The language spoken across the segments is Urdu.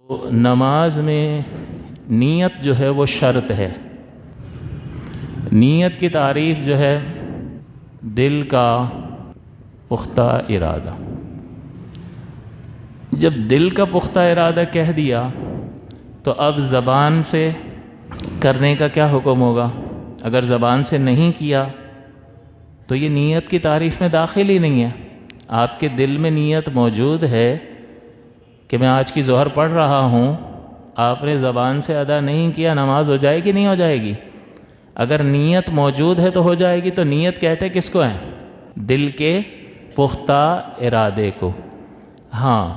نماز میں نیت جو ہے وہ شرط ہے۔ نیت کی تعریف جو ہے دل کا پختہ ارادہ۔ جب دل کا پختہ ارادہ کہہ دیا تو اب زبان سے کرنے کا کیا حکم ہوگا؟ اگر زبان سے نہیں کیا تو یہ نیت کی تعریف میں داخل ہی نہیں ہے۔ آپ کے دل میں نیت موجود ہے کہ میں آج کی ظہر پڑھ رہا ہوں، آپ نے زبان سے ادا نہیں کیا، نماز ہو جائے گی نہیں ہو جائے گی؟ اگر نیت موجود ہے تو ہو جائے گی۔ تو نیت کہتے کس کو ہیں؟ دل کے پختہ ارادے کو۔ ہاں،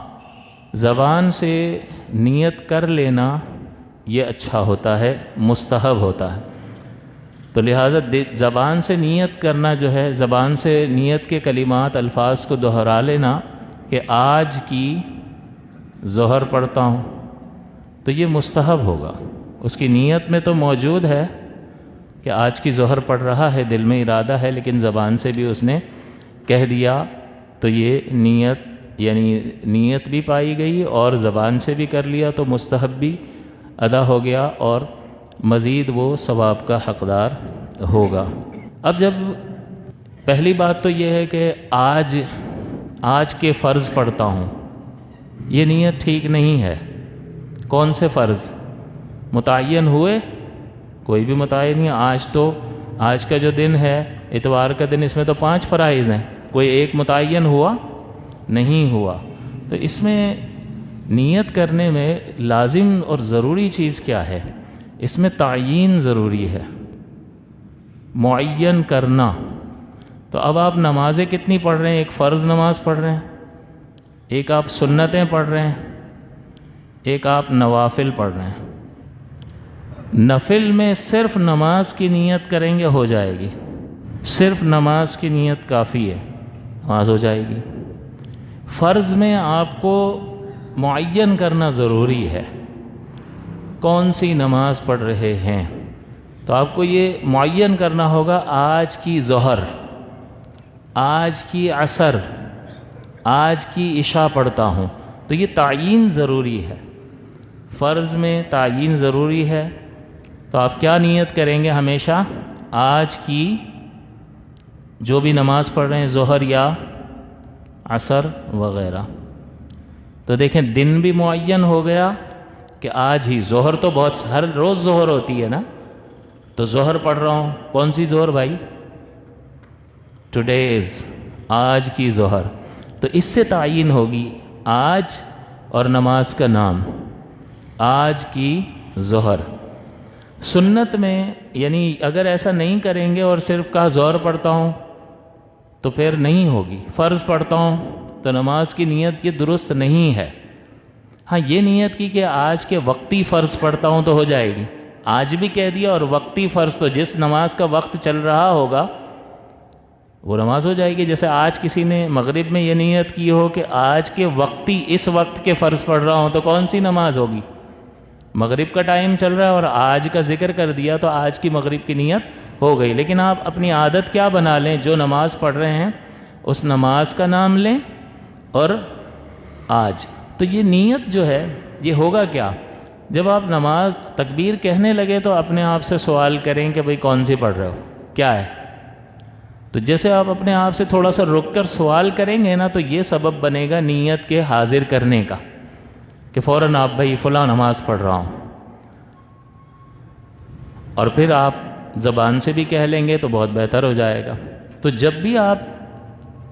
زبان سے نیت کر لینا یہ اچھا ہوتا ہے، مستحب ہوتا ہے۔ تو لہٰذا زبان سے نیت کرنا جو ہے، زبان سے نیت کے کلمات الفاظ کو دہرا لینا کہ آج کی ظہر پڑھتا ہوں، تو یہ مستحب ہوگا۔ اس کی نیت میں تو موجود ہے کہ آج کی ظہر پڑھ رہا ہے، دل میں ارادہ ہے، لیکن زبان سے بھی اس نے کہہ دیا تو یہ نیت بھی پائی گئی اور زبان سے بھی کر لیا تو مستحب بھی ادا ہو گیا اور مزید وہ ثواب کا حقدار ہوگا۔ اب جب پہلی بات تو یہ ہے کہ آج کے فرض پڑھتا ہوں، یہ نیت ٹھیک نہیں ہے۔ کون سے فرض متعین ہوئے؟ کوئی بھی متعین نہیں۔ آج کا جو دن ہے، اتوار کا دن، اس میں تو 5 فرائض ہیں، کوئی ایک متعین ہوا نہیں ہوا۔ تو اس میں نیت کرنے میں لازم اور ضروری چیز کیا ہے؟ اس میں تعیین ضروری ہے، معین کرنا۔ تو اب آپ نمازیں کتنی پڑھ رہے ہیں؟ ایک فرض نماز پڑھ رہے ہیں، ایک آپ سنتیں پڑھ رہے ہیں، ایک آپ نوافل پڑھ رہے ہیں۔ نفل میں صرف نماز کی نیت کریں گے ہو جائے گی، صرف نماز کی نیت کافی ہے، نماز ہو جائے گی۔ فرض میں آپ کو معین کرنا ضروری ہے، کون سی نماز پڑھ رہے ہیں، تو آپ کو یہ معین کرنا ہوگا آج کی ظہر، آج کی عصر، آج کی عشاء پڑھتا ہوں۔ تو یہ تعیین ضروری ہے، فرض میں تعیین ضروری ہے۔ تو آپ کیا نیت کریں گے؟ ہمیشہ آج کی جو بھی نماز پڑھ رہے ہیں، ظہر یا عصر وغیرہ۔ تو دیکھیں دن بھی معین ہو گیا کہ آج ہی ظہر، تو ہر روز ظہر ہوتی ہے نا، تو ظہر پڑھ رہا ہوں۔ کون سی ظہر بھائی؟ ٹوڈیز، آج کی ظہر۔ تو اس سے تعیین ہوگی آج اور نماز کا نام، آج کی ظہر۔ سنت میں یعنی اگر ایسا نہیں کریں گے اور صرف کہا ظہر پڑھتا ہوں تو پھر نہیں ہوگی۔ فرض پڑھتا ہوں تو نماز کی نیت یہ درست نہیں ہے۔ ہاں، یہ نیت کی کہ آج کے وقتی فرض پڑھتا ہوں تو ہو جائے گی۔ آج بھی کہہ دیا، اور وقتی فرض تو جس نماز کا وقت چل رہا ہوگا وہ نماز ہو جائے گی۔ جیسے آج کسی نے مغرب میں یہ نیت کی ہو کہ آج کے وقتی اس وقت کے فرض پڑھ رہا ہوں، تو کون سی نماز ہوگی؟ مغرب کا ٹائم چل رہا ہے اور آج کا ذکر کر دیا تو آج کی مغرب کی نیت ہو گئی۔ لیکن آپ اپنی عادت کیا بنا لیں؟ جو نماز پڑھ رہے ہیں اس نماز کا نام لیں اور آج۔ تو یہ نیت جو ہے یہ ہوگا کیا؟ جب آپ نماز تکبیر کہنے لگے تو اپنے آپ سے سوال کریں کہ بھئی کون سی پڑھ رہے ہو، کیا ہے؟ تو جیسے آپ اپنے آپ سے تھوڑا سا رک کر سوال کریں گے نا، تو یہ سبب بنے گا نیت کے حاضر کرنے کا، کہ فوراً آپ بھئی فلاں نماز پڑھ رہا ہوں۔ اور پھر آپ زبان سے بھی کہہ لیں گے تو بہت بہتر ہو جائے گا۔ تو جب بھی آپ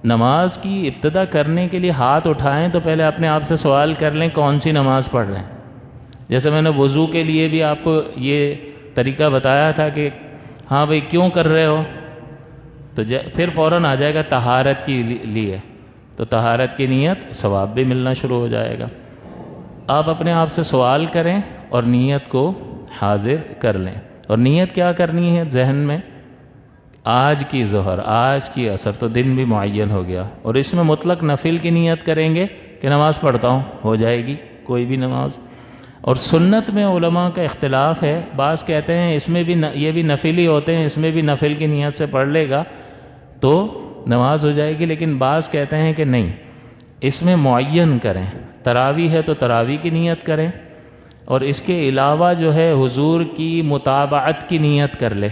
نماز کی ابتدا کرنے کے لیے ہاتھ اٹھائیں تو پہلے اپنے آپ سے سوال کر لیں کون سی نماز پڑھ رہے ہیں۔ جیسے میں نے وضو کے لیے بھی آپ کو یہ طریقہ بتایا تھا کہ ہاں بھئی کیوں کر رہے ہو، تو پھر فوراً آ جائے گا طہارت کے لیے، تو طہارت کی نیت، ثواب بھی ملنا شروع ہو جائے گا۔ آپ اپنے آپ سے سوال کریں اور نیت کو حاضر کر لیں۔ اور نیت کیا کرنی ہے ذہن میں؟ آج کی ظہر، آج کی عصر، تو دن بھی معین ہو گیا۔ اور اس میں مطلق نفل کی نیت کریں گے کہ نماز پڑھتا ہوں، ہو جائے گی کوئی بھی نماز۔ اور سنت میں علماء کا اختلاف ہے، بعض کہتے ہیں اس میں بھی یہ بھی نفلی ہوتے ہیں، اس میں بھی نفل کی نیت سے پڑھ لے گا تو نماز ہو جائے گی، لیکن بعض کہتے ہیں کہ نہیں، اس میں معین کریں۔ تراویح ہے تو تراویح کی نیت کریں، اور اس کے علاوہ جو ہے حضور کی متابعت کی نیت کر لے.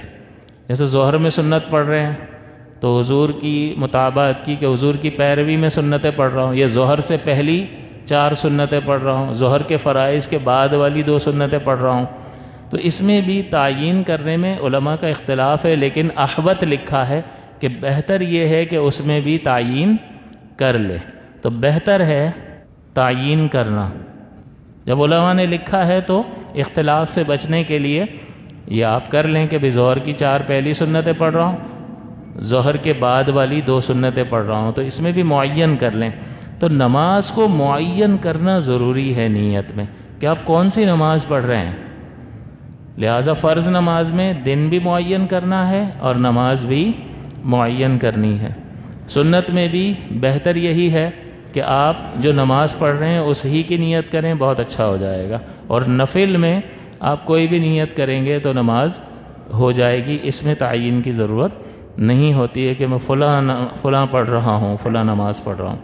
جیسے ظہر میں سنت پڑھ رہے ہیں تو حضور کی متابعت کی کہ حضور کی پیروی میں سنتیں پڑھ رہا ہوں، یہ ظہر سے پہلی 4 سنتیں پڑھ رہا ہوں، ظہر کے فرائض کے بعد والی 2 سنتیں پڑھ رہا ہوں. تو اس میں بھی تعیین کرنے میں علماء کا اختلاف ہے، لیکن احوط لکھا ہے کہ بہتر یہ ہے کہ اس میں بھی تعیین کر لے. تو بہتر ہے تعیین کرنا. جب علماء نے لکھا ہے تو اختلاف سے بچنے کے لیے یہ آپ کر لیں کہ ظہر کی 4 پہلی سنتیں پڑھ رہا ہوں، ظہر کے بعد والی 2 سنتیں پڑھ رہا ہوں. تو اس میں بھی معین کر لیں. تو نماز کو معین کرنا ضروری ہے نیت میں کہ آپ کون سی نماز پڑھ رہے ہیں. لہٰذا فرض نماز میں دن بھی معین کرنا ہے اور نماز بھی معین کرنی ہے. سنت میں بھی بہتر یہی ہے کہ آپ جو نماز پڑھ رہے ہیں اس ہی کی نیت کریں، بہت اچھا ہو جائے گا. اور نفل میں آپ کوئی بھی نیت کریں گے تو نماز ہو جائے گی. اس میں تعیین کی ضرورت نہیں ہوتی ہے کہ میں فلاں پڑھ رہا ہوں، فلاں نماز پڑھ رہا ہوں.